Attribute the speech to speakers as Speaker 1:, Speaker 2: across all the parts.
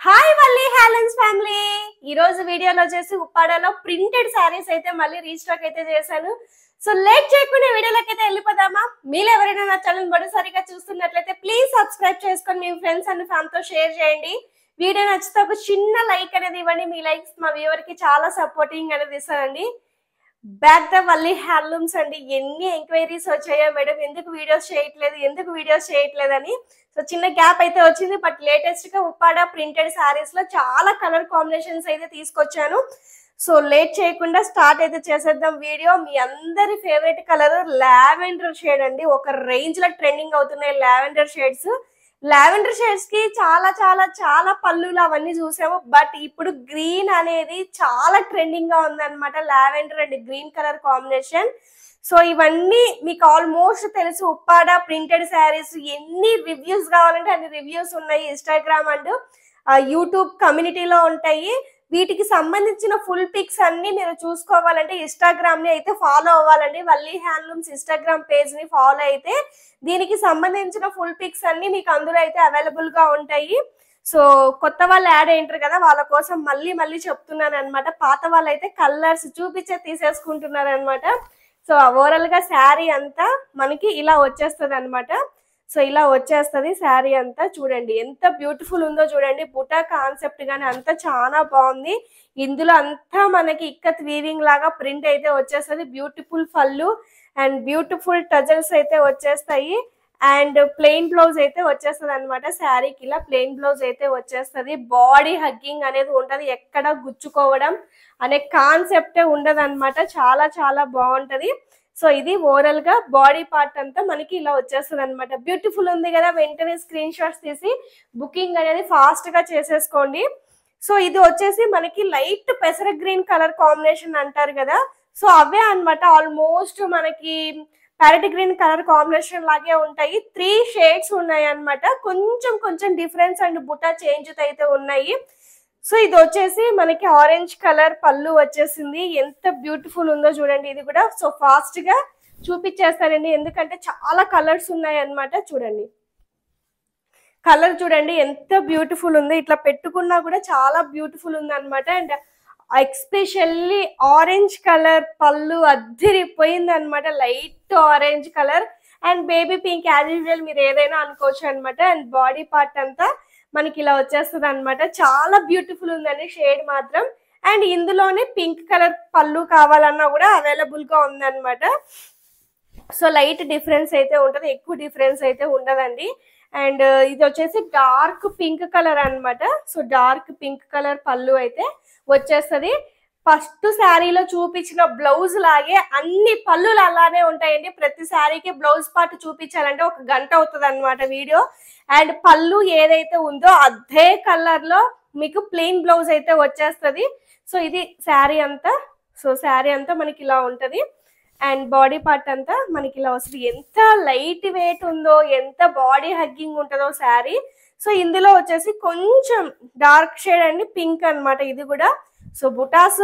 Speaker 1: Hi Valli హ్యాలెన్స్ family. ఈ రోజు వీడియోలో వచ్చేసి ఉప్పాడలో ప్రింటెడ్ సారీస్ అయితే మళ్ళీ రీస్టాక్ అయితే చేశాను. సో లేట్ చేయకుండా వీడియోలోకి అయితే వెళ్ళిపోదామా. మీరు ఎవరైనా నా ఛానల్ మొదటిసారిగా చూస్తున్నట్లయితే ప్లీజ్ సబ్స్క్రైబ్ చేసుకొని మీ ఫ్రెండ్స్ అండ్ ఫ్యామిలీతో షేర్ చేయండి. వీడియో నచ్చితే ఒక చిన్న లైక్ అనేది ఇవ్వండి. మీ లైక్స్ మా వ్యూవర్ కి చాలా సపోర్టింగ్ అనేది ఇస్తారండి. బ్యాక్ ద వల్లి హ్యాండ్లూమ్స్ అండి. ఎన్ని ఎంక్వైరీస్ వచ్చాయో మేడం, ఎందుకు వీడియోస్ చేయట్లేదు అని. సో చిన్న గ్యాప్ అయితే వచ్చింది, బట్ లేటెస్ట్ గా ఉప్పాడ ప్రింటెడ్ సారీస్ లో చాలా కలర్ కాంబినేషన్స్ అయితే తీసుకొచ్చాను. సో లేట్ చేయకుండా స్టార్ట్ అయితే చేసేద్దాం వీడియో. మీ అందరి ఫేవరెట్ కలర్ లావెండర్ షేడ్ అండి. ఒక రేంజ్ లో ట్రెండింగ్ అవుతున్నాయి లావెండర్ షేడ్స్. లావెండర్ షేడ్స్ కి చాలా చాలా చాలా పళ్ళులు అవన్నీ చూసాము, బట్ ఇప్పుడు గ్రీన్ అనేది చాలా ట్రెండింగ్ గా ఉందన్నమాట. Lavender and green colour combination. So ఇవన్నీ మీకు ఆల్మోస్ట్ తెలుసు. ఉప్పాడ ప్రింటెడ్ శారీస్ ఎన్ని రివ్యూస్ కావాలంటే అన్ని రివ్యూస్ ఉన్నాయి. ఇన్స్టాగ్రామ్ అండ్ యూట్యూబ్ కమ్యూనిటీలో ఉంటాయి. వీటికి సంబంధించిన ఫుల్ పిక్స్ అన్ని మీరు చూసుకోవాలంటే ఇన్స్టాగ్రామ్ ని అయితే ఫాలో అవ్వాలండి. వల్లి హ్యాండ్లూమ్స్ ఇన్స్టాగ్రామ్ పేజ్ ని ఫాలో అయితే దీనికి సంబంధించిన ఫుల్ పిక్స్ అన్ని మీకు అందులో అయితే అవైలబుల్ గా ఉంటాయి. సో కొత్త వాళ్ళు యాడ్ అయ్యింటారు కదా, వాళ్ళ కోసం మళ్ళీ చెప్తున్నాను అనమాట. పాత వాళ్ళు అయితే కలర్స్ చూపించే తీసేసుకుంటున్నారు అనమాట. సో ఓవరాల్ గా శారీ అంతా మనకి ఇలా వచ్చేస్తుంది అనమాట. సో ఇలా వచ్చేస్తుంది శారీ అంతా. చూడండి ఎంత బ్యూటిఫుల్ ఉందో చూడండి. బుటా కాన్సెప్ట్ గానీ అంతా చాలా బాగుంది. ఇందులో అంతా మనకి ఇక్కత్ వీవింగ్ లాగా ప్రింట్ అయితే వచ్చేస్తుంది. బ్యూటిఫుల్ పళ్ళు అండ్ బ్యూటిఫుల్ టజల్స్ అయితే వచ్చేస్తాయి. అండ్ ప్లెయిన్ బ్లౌజ్ అయితే వచ్చేస్తుంది అనమాట. శారీకి ఇలా ప్లెయిన్ బ్లౌజ్ అయితే వచ్చేస్తుంది. బాడీ హగ్గింగ్ అనేది ఉంటది, ఎక్కడ గుచ్చుకోవడం అనే కాన్సెప్టే ఉండదు అనమాట. చాలా చాలా బాగుంటది. సో ఇది ఓవరాల్ గా బాడీ పార్ట్ అంతా మనకి ఇలా వచ్చేస్తుంది అనమాట. బ్యూటిఫుల్ ఉంది కదా, వెంటనే స్క్రీన్ షాట్స్ తీసి బుకింగ్ అనేది ఫాస్ట్ గా చేసేసుకోండి. సో ఇది వచ్చేసి మనకి లైట్ పెసర గ్రీన్ కలర్ కాంబినేషన్ అంటారు కదా, సో అవే అనమాట. ఆల్మోస్ట్ మనకి ప్యారెట్ గ్రీన్ కలర్ కాంబినేషన్ లాగే ఉంటాయి. 3 షేడ్స్ ఉన్నాయి అనమాట. కొంచెం డిఫరెన్స్ అండ్ బుటా చేంజ్ అయితే ఉన్నాయి. సో ఇది వచ్చేసి మనకి ఆరెంజ్ కలర్ పళ్ళు వచ్చేసింది. ఎంత బ్యూటిఫుల్ ఉందో చూడండి ఇది కూడా. సో ఫాస్ట్ గా చూపించేస్తానండి, ఎందుకంటే చాలా కలర్స్ ఉన్నాయి అన్నమాట. చూడండి కలర్ చూడండి ఎంత బ్యూటిఫుల్ ఉంది. ఇట్లా పెట్టుకున్నా కూడా చాలా బ్యూటిఫుల్ ఉంది అనమాట. అండ్ ఎక్స్పెషల్లీ ఆరెంజ్ కలర్ పళ్ళు అద్దిరిపోయింది అనమాట. Light orange colour and baby pink as usual మీరు ఏదైనా అనుకోవచ్చు అనమాట. అండ్ బాడీ పార్ట్ అంతా మనకి ఇలా వచ్చేస్తుంది అనమాట. చాలా బ్యూటిఫుల్ ఉందండి షేడ్ మాత్రం. అండ్ ఇందులోనే పింక్ కలర్ పళ్ళు కావాలన్నా కూడా అవైలబుల్ గా ఉందన్నమాట. సో లైట్ డిఫరెన్స్ అయితే ఉంటది, ఎక్కువ డిఫరెన్స్ అయితే ఉండదండి. అండ్ ఇది వచ్చేసి డార్క్ పింక్ కలర్ అనమాట. సో డార్క్ పింక్ కలర్ పళ్ళు అయితే వచ్చేస్తుంది. ఫస్ట్ శారీలో చూపించిన బ్లౌజ్ లాగే అన్ని పళ్ళులు అలానే ఉంటాయండి. ప్రతి శారీకి బ్లౌజ్ పార్ట్ చూపించాలంటే 1 గంట అవుతుంది అనమాట వీడియో. అండ్ పళ్ళు ఏదైతే ఉందో అదే కలర్ లో మీకు ప్లెయిన్ బ్లౌజ్ అయితే వచ్చేస్తుంది. సో ఇది శారీ అంతా. సో శారీ అంతా మనకి ఇలా ఉంటది. అండ్ బాడీ పార్ట్ అంతా మనకి ఇలా వస్తుంది. ఎంత లైట్ వెయిట్ ఉందో, ఎంత బాడీ హగ్గింగ్ ఉంటుందో శారీ. సో ఇందులో వచ్చేసి కొంచెం డార్క్ షేడ్ అండి, పింక్ అనమాట ఇది కూడా. సో బుటాస్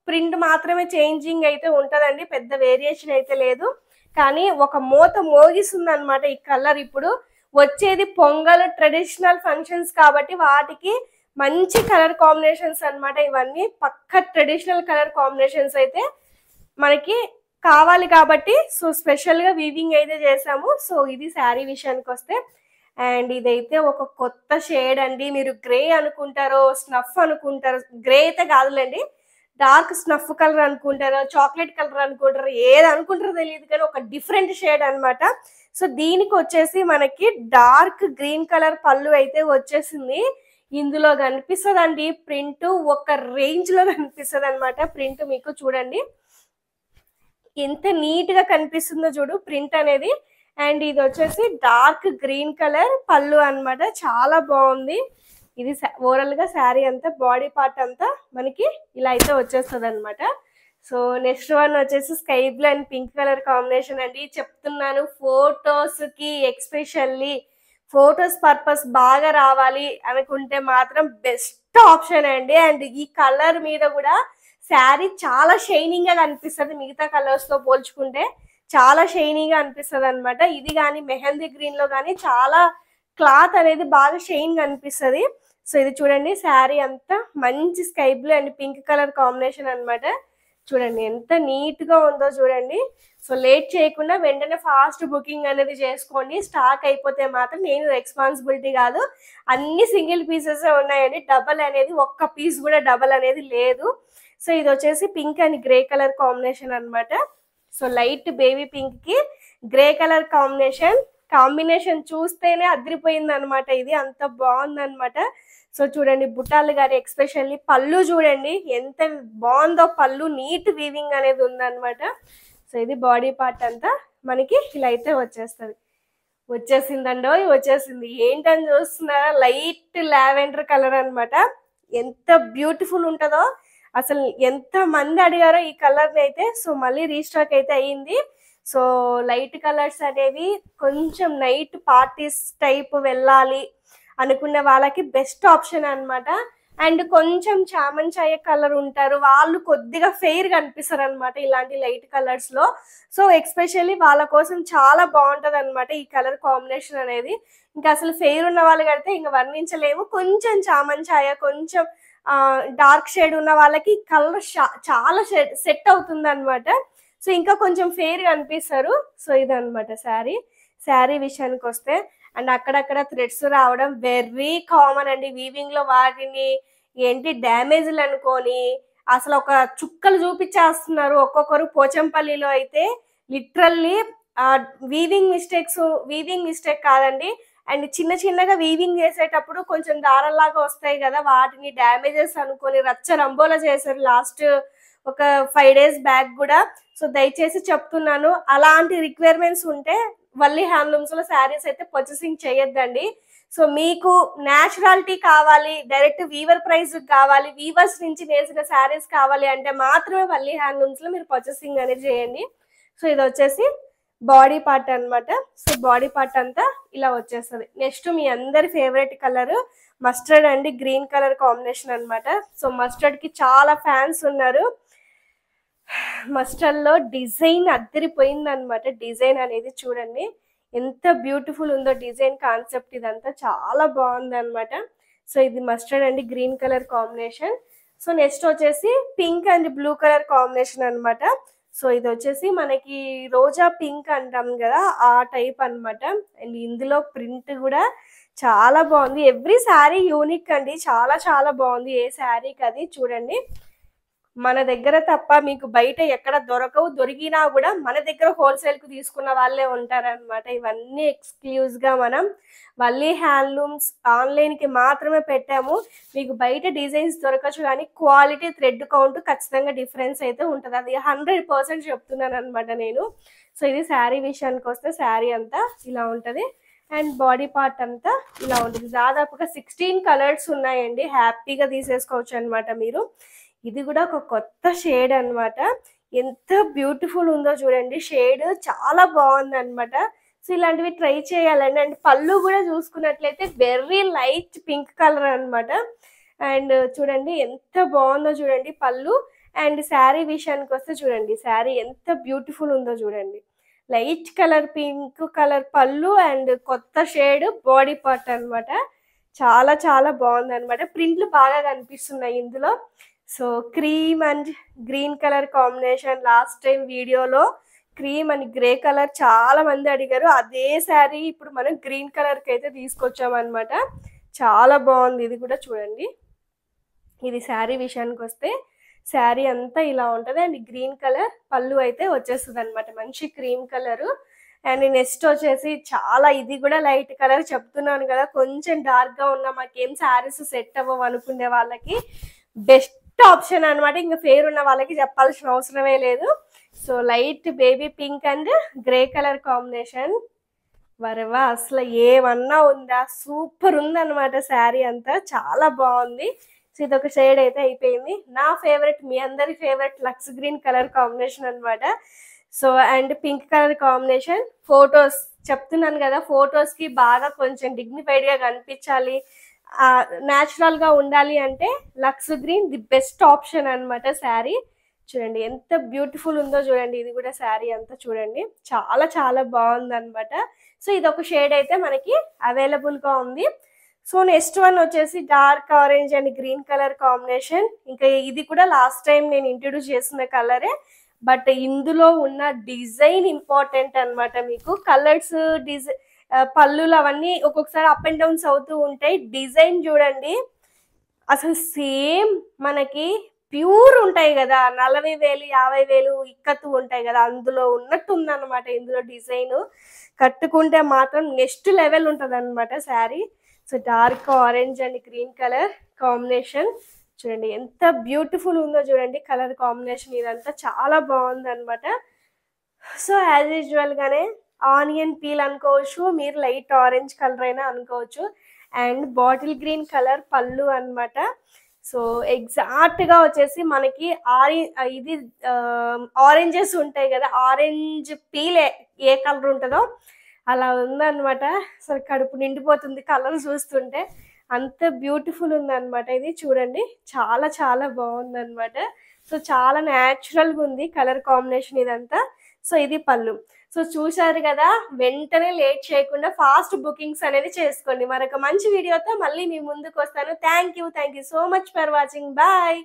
Speaker 1: ప్రింట్ మాత్రమే చేంజింగ్ అయితే ఉంటదండి, పెద్ద వేరియేషన్ అయితే లేదు. కానీ ఒక మోత మోగిస్తుంది అనమాట ఈ కలర్. ఇప్పుడు వచ్చేది పొంగల్ ట్రెడిషనల్ ఫంక్షన్స్ కాబట్టి వాటికి మంచి కలర్ కాంబినేషన్స్ అనమాట. ఇవన్నీ పక్క ట్రెడిషనల్ కలర్ కాంబినేషన్స్ అయితే మనకి కావాలి కాబట్టి సో స్పెషల్ గా వీవింగ్ అయితే చేసాము. సో ఇది శారీ విషయానికి వస్తే, అండ్ ఇదైతే ఒక కొత్త షేడ్ అండి. మీరు గ్రే అనుకుంటారో స్నఫ్ అనుకుంటారో, గ్రే అయితే కాదులేండి, డార్క్ స్నఫ్ కలర్ అనుకుంటారో చాక్లెట్ కలర్ అనుకుంటారో, ఏది అనుకుంటారో తెలియదు కానీ ఒక డిఫరెంట్ షేడ్ అనమాట. సో దీనికి వచ్చేసి మనకి డార్క్ గ్రీన్ కలర్ పళ్ళు అయితే వచ్చేసింది. ఇందులో కనిపిస్తుంది అండి ప్రింట్, ఒక రేంజ్ లో కనిపిస్తుంది అనమాట ప్రింట్. మీకు చూడండి ఎంత నీట్ గా కనిపిస్తుందో చూడు ప్రింట్ అనేది. అండ్ ఇది వచ్చేసి డార్క్ గ్రీన్ కలర్ పళ్ళు అనమాట. చాలా బాగుంది. ఇది ఓవరాల్ గా శారీ అంతా బాడీ పార్ట్ అంతా మనకి ఇలా అయితే వచ్చేస్తుంది అనమాట. సో నెక్స్ట్ వన్ వచ్చేసి sky blue and pink colour combination అండి. చెప్తున్నాను ఫోటోస్ కి, ఎక్స్పెషల్లీ ఫోటోస్ పర్పస్ బాగా రావాలి అనుకుంటే మాత్రం బెస్ట్ ఆప్షన్ అండి. అండ్ ఈ కలర్ మీద కూడా శారీ చాలా షైనింగ్ గా కనిపిస్తుంది, మిగతా కలర్స్ తో పోల్చుకుంటే చాలా షైనీగా అనిపిస్తుంది అనమాట. ఇది కానీ మెహందీ గ్రీన్ లో కానీ చాలా క్లాత్ అనేది బాగా షైన్ గా అనిపిస్తుంది. సో ఇది చూడండి శారీ అంతా మంచి sky blue and pink colour combination అన్నమాట. చూడండి ఎంత నీట్ గా ఉందో చూడండి. సో లేట్ చేయకుండా వెంటనే ఫాస్ట్ బుకింగ్ అనేది చేసుకోండి. స్టాక్ అయిపోతే మాత్రం నేను రెస్పాన్సిబిలిటీ కాదు. అన్ని సింగిల్ పీసెస్ ఉన్నాయండి. డబల్ అనేది ఒక్క పీస్ కూడా డబల్ అనేది లేదు. సో ఇది వచ్చేసి pink and grey colour combination అన్నమాట. సో లైట్ బేబీ పింక్ కి గ్రే కలర్ కాంబినేషన్ చూస్తేనే అదిరిపోయింది అనమాట. ఇది అంత బాగుంది అనమాట. సో చూడండి బుట్టాలు గారి ఎక్స్పెషల్లీ పళ్ళు చూడండి ఎంత బాగుందో. పళ్ళు నీట్ వీవింగ్ అనేది ఉందన్నమాట. సో ఇది బాడీ పార్ట్ అంతా మనకి ఇలా అయితే వచ్చేసిందండో వచ్చేసింది. ఏంటని చూస్తున్నారా, లైట్ లావెండర్ కలర్ అన్నమాట. ఎంత బ్యూటిఫుల్ ఉంటుందో అసలు. ఎంత మంది అడిగారో ఈ కలర్ని అయితే. సో మళ్ళీ రీస్టాక్ అయితే అయ్యింది. సో లైట్ కలర్స్ అనేవి కొంచెం నైట్ పార్టీస్ టైప్ వెళ్ళాలి అనుకునే వాళ్ళకి బెస్ట్ ఆప్షన్ అన్నమాట. అండ్ కొంచెం చామన్ చాయ కలర్ ఉంటారు, వాళ్ళు కొద్దిగా ఫెయిర్ కనిపిస్తారు అనమాట ఇలాంటి లైట్ కలర్స్ లో. సో ఎక్స్పెషల్లీ వాళ్ళ కోసం చాలా బాగుంటది అనమాట ఈ కలర్ కాంబినేషన్ అనేది. ఇంకా అసలు ఫెయిర్ ఉన్న వాళ్ళు కడితే ఇంకా వర్ణించలేము. కొంచెం చామన్ చాయ, కొంచెం డార్క్ షేడ్ ఉన్న వాళ్ళకి కలర్ చాలా సెట్ అవుతుంది అనమాట. సో ఇంకా కొంచెం ఫెయిర్ కనిపిస్తారు. సో ఇదనమాట శారీ విషయానికి వస్తే. అండ్ అక్కడక్కడ థ్రెడ్స్ రావడం వెరీ కామన్ అండి వీవింగ్ లో. వాటిని ఏంటి డ్యామేజ్లు అనుకొని అసలు ఒక చుక్కలు చూపించేస్తున్నారు ఒక్కొక్కరు. పోచంపల్లిలో అయితే లిటరల్లీ వీవింగ్ మిస్టేక్ కాదండి. అండ్ చిన్నగా వీవింగ్ చేసేటప్పుడు కొంచెం దారాల్లాగా వస్తాయి కదా, వాటిని డ్యామేజెస్ అనుకొని రచ్చ రంబోలా చేశారు లాస్ట్ ఒక 5 days బ్యాక్ కూడా. సో దయచేసి చెప్తున్నాను, అలాంటి రిక్వైర్మెంట్స్ ఉంటే వల్లి హ్యాండ్లూమ్స్ లో శారీస్ అయితే పర్చేసింగ్ చేయొద్దండి. సో మీకు న్యాచురాలిటీ కావాలి, డైరెక్ట్ వీవర్ ప్రైస్ కావాలి, వీవర్స్ నుంచి నేసిన శారీస్ కావాలి అంటే మాత్రమే వల్లి హ్యాండ్లూమ్స్ లో మీరు పర్చేసింగ్ అనేది చేయండి. సో ఇది వచ్చేసి బాడీ పార్ట్ అన్నమాట. సో బాడీ పార్ట్ అంతా ఇలా వచ్చేస్తుంది. నెక్స్ట్ మీ అందరి favourite colour mustard and green colour combination అన్నమాట. సో మస్టర్డ్ కి చాలా ఫ్యాన్స్ ఉన్నారు. మస్టర్డ్ లో డిజైన్ అద్దరిపోయింది అనమాట. డిజైన్ అనేది చూడండి ఎంత బ్యూటిఫుల్ ఉందో. డిజైన్ కాన్సెప్ట్ ఇదంతా చాలా బాగుంది అనమాట. సో ఇది mustard and green colour combination. So next వచ్చేసి pink and blue colour combination అన్నమాట. సో ఇది వచ్చేసి మనకి రోజా పింక్ అంటాం కదా, ఆ టైప్ అన్నమాట. అండ్ ఇందులో ప్రింట్ కూడా చాలా బాగుంది. ఎవ్రీ శారీ యూనిక్ అండి, చాలా బాగుంది ఏ శారీకి అది. చూడండి మన దగ్గర తప్ప మీకు బయట ఎక్కడ దొరకవు. దొరికినా కూడా మన దగ్గర హోల్సేల్ కు తీసుకున్న వాళ్ళే ఉంటారనమాట. ఇవన్నీ ఎక్స్క్లూజివ్ గా మనం వల్లి హ్యాండ్లూమ్స్ ఆన్లైన్ కి మాత్రమే పెట్టాము. మీకు బయట డిజైన్స్ దొరకచ్చు కానీ క్వాలిటీ థ్రెడ్ కౌంట్ ఖచ్చితంగా డిఫరెన్స్ అయితే ఉంటుంది. అది 100% చెప్తున్నాను అనమాట నేను. సో ఇది శారీ విషయానికి వస్తే శారీ అంతా ఇలా ఉంటది. అండ్ బాడీ పార్ట్ అంతా ఇలా ఉంటుంది. దాదాపుగా 16 కలర్స్ ఉన్నాయండి, హ్యాపీగా తీసేసుకోవచ్చు అనమాట మీరు. ఇది కూడా ఒక కొత్త షేడ్ అన్నమాట. ఎంత బ్యూటిఫుల్ ఉందో చూడండి. షేడ్ చాలా బాగుంది అనమాట. సో ఇలాంటివి ట్రై చేయాలండి. అండ్ పళ్ళు కూడా చూసుకున్నట్లయితే వెరీ లైట్ పింక్ కలర్ అన్నమాట. అండ్ చూడండి ఎంత బాగుందో చూడండి పళ్ళు. అండ్ శారీ విషయానికి వస్తే చూడండి శారీ ఎంత బ్యూటిఫుల్ ఉందో చూడండి. లైట్ కలర్ పింక్ కలర్ పళ్ళు అండ్ కొత్త షేడ్ బాడీ పార్ట్ అన్నమాట. చాలా బాగుంది అనమాట. ప్రింట్లు బాగా కనిపిస్తున్నాయి ఇందులో. So cream and green colour combination. Last time వీడియోలో క్రీమ్ అండ్ గ్రే కలర్ చాలా మంది అడిగారు. అదే శారీ ఇప్పుడు మనం గ్రీన్ కలర్ కి అయితే తీసుకొచ్చామన్నమాట. చాలా బాగుంది ఇది కూడా చూడండి. ఇది శారీ విషయానికి వస్తే శారీ అంతా ఇలా ఉంటుంది. అండ్ గ్రీన్ కలర్ పళ్ళు అయితే వచ్చేస్తుంది అనమాట, మంచి క్రీమ్ కలర్. అండ్ నెక్స్ట్ వచ్చేసి చాలా, ఇది కూడా లైట్ కలర్ చెప్తున్నాను కదా, కొంచెం డార్క్ గా ఉన్న మాకేం శారీస్ సెట్ అవ్వవు అనుకునే వాళ్ళకి బెస్ట్ ఆప్షన్ అనమాట. ఇంకా ఫేర్ ఉన్న వాళ్ళకి చెప్పాల్సిన అవసరమే లేదు. So light baby pink and grey colour combination. వరవా అసలు ఏమన్నా ఉందా, సూపర్ ఉంది అనమాట. శారీ అంతా చాలా బాగుంది. సో ఇది ఒక షేడ్ అయితే అయిపోయింది. నా ఫేవరెట్, మీ అందరి ఫేవరెట్ లక్స్ గ్రీన్ కలర్ కాంబినేషన్ అనమాట. So and pink colour combination. Photos చెప్తున్నాను కదా, ఫొటోస్ కి బాగా కొంచెం డిగ్నిఫైడ్ గా కనిపించాలి, న్యాచురల్ గా ఉండాలి అంటే Lux green the best option అనమాట. శారీ చూడండి ఎంత బ్యూటిఫుల్ ఉందో చూడండి. ఇది కూడా శారీ అంతా చూడండి చాలా బాగుంది అనమాట. సో ఇది ఒక షేడ్ అయితే మనకి అవైలబుల్ గా ఉంది. సో నెక్స్ట్ వన్ వచ్చేసి dark orange and green colour combination. ఇంకా ఇది కూడా లాస్ట్ టైం నేను ఇంట్రడ్యూస్ చేసిన కలరే, బట్ ఇందులో ఉన్న డిజైన్ ఇంపార్టెంట్ అన్నమాట. మీకు కలర్స్ డిజైన్ పళ్ళులు అవన్నీ ఒక్కొక్కసారి అప్ అండ్ డౌన్స్ అవుతూ ఉంటాయి. డిజైన్ చూడండి, అసలు సేమ్ మనకి ప్యూర్ ఉంటాయి కదా, 40,000 50,000 ఇక్కత్తు ఉంటాయి కదా, అందులో ఉన్నట్టు ఉందన్నమాట ఇందులో డిజైన్. కట్టుకుంటే మాత్రం నెక్స్ట్ లెవెల్ ఉంటుంది అనమాట sari. So dark orange and green colour combination చూడండి ఎంత బ్యూటిఫుల్ ఉందో చూడండి. కలర్ కాంబినేషన్ ఇదంతా చాలా బాగుంది అనమాట. సో యాజ్ యూజువల్ గానే ఆనియన్ పీల్ అనుకోవచ్చు, మీరు లైట్ ఆరెంజ్ కలర్ అయినా అనుకోవచ్చు. అండ్ బాటిల్ గ్రీన్ కలర్ పళ్ళు అన్నమాట. సో ఎగ్జాక్ట్ గా వచ్చేసి మనకి ఇది ఆరెంజెస్ ఉంటాయి కదా, ఆరెంజ్ పీల్ ఏ కలర్ ఉంటుందో అలా ఉందన్నమాట. అసలు కడుపు నిండిపోతుంది కలర్ చూస్తుంటే, అంత బ్యూటిఫుల్ ఉందన్నమాట. ఇది చూడండి చాలా చాలా బాగుందన్నమాట. సో చాలా న్యాచురల్గా ఉంది కలర్ కాంబినేషన్ ఇదంతా. సో ఇది పళ్ళు. సో చూశారు కదా, వెంటనే లేట్ చేయకుండా ఫాస్ట్ బుకింగ్స్ అనేది చేసుకోండి. మరొక మంచి వీడియోతో మళ్ళీ మీ ముందుకు వస్తాను. Thank you so much for watching. Bye.